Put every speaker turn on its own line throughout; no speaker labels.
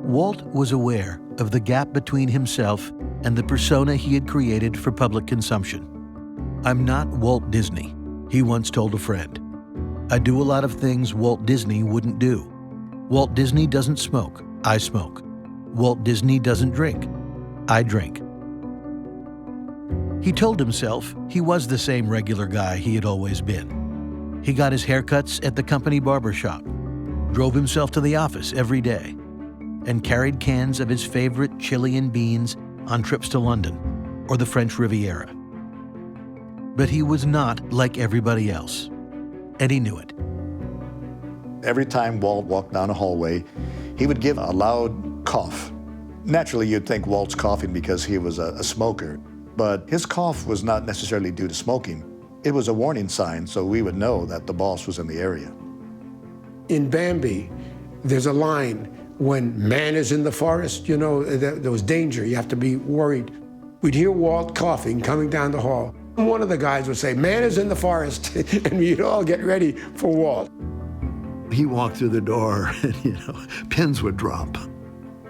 Walt was aware of the gap between himself and the persona he had created for public consumption. "I'm not Walt Disney," he once told a friend. "I do a lot of things Walt Disney wouldn't do. Walt Disney doesn't smoke, I smoke. Walt Disney doesn't drink, I drink." He told himself he was the same regular guy he had always been. He got his haircuts at the company barber shop, drove himself to the office every day, and carried cans of his favorite Chilean beans on trips to London or the French Riviera. But he was not like everybody else, and he knew it.
Every time Walt walked down a hallway, he would give a loud cough. Naturally, you'd think Walt's coughing because he was a smoker, but his cough was not necessarily due to smoking. It was a warning sign, so we would know that the boss was in the area.
In Bambi, there's a line, when man is in the forest, you know, there was danger, you have to be worried. We'd hear Walt coughing coming down the hall. And one of the guys would say, "Man is in the forest," and we'd all get ready for Walt.
He walked through the door and, pins would drop.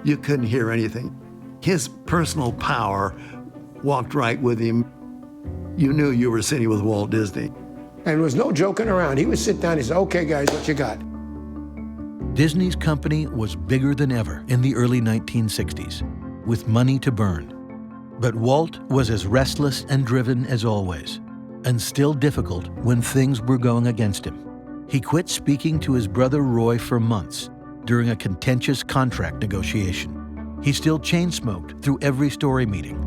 You couldn't hear anything. His personal power walked right with him. You knew you were sitting with Walt Disney.
And there was no joking around. He would sit down and he'd say, "Okay, guys, what you got?"
Disney's company was bigger than ever in the early 1960s, with money to burn. But Walt was as restless and driven as always, and still difficult when things were going against him. He quit speaking to his brother Roy for months during a contentious contract negotiation. He still chain-smoked through every story meeting,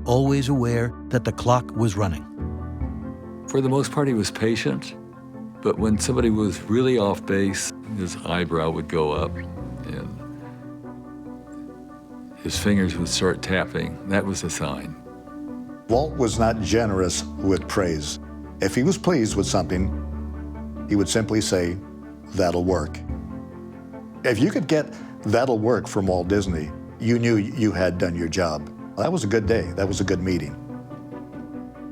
always aware that the clock was running.
For the most part, he was patient, but when somebody was really off base, his eyebrow would go up and his fingers would start tapping. That was a sign.
Walt was not generous with praise. If he was pleased with something, he would simply say, "That'll work." If you could get "that'll work" from Walt Disney, you knew you had done your job. That was a good day. That was a good meeting.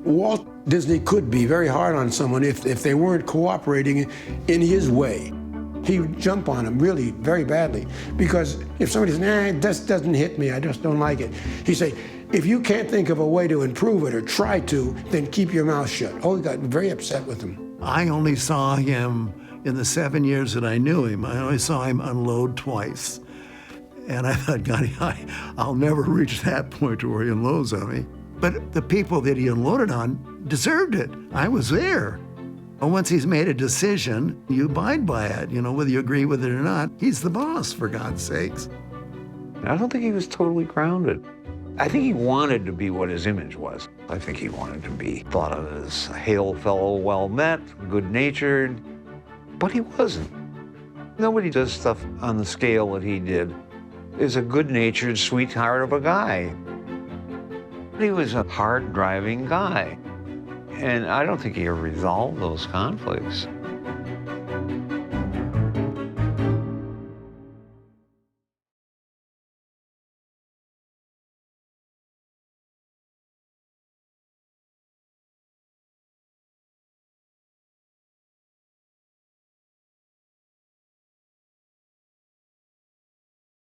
Walt Disney could be very hard on someone if they weren't cooperating in his way. He would jump on them really very badly, because if somebody says, "Nah, this doesn't hit me, I just don't like it," he'd say, "If you can't think of a way to improve it or try to, then keep your mouth shut." Oh, he got very upset with him.
I only saw him, in the 7 years that I knew him, I only saw him unload twice. And I thought, God, I'll never reach that point where he unloads on me. But the people that he unloaded on deserved it. I was there. And once he's made a decision, you abide by it, whether you agree with it or not. He's the boss, for God's sakes.
I don't think he was totally grounded. I think he wanted to be what his image was. I think he wanted to be thought of as a hail fellow, well-met, good-natured, but he wasn't. Nobody does stuff on the scale that he did. Is a good-natured sweetheart of a guy. He was a hard-driving guy, and I don't think he ever resolved those conflicts.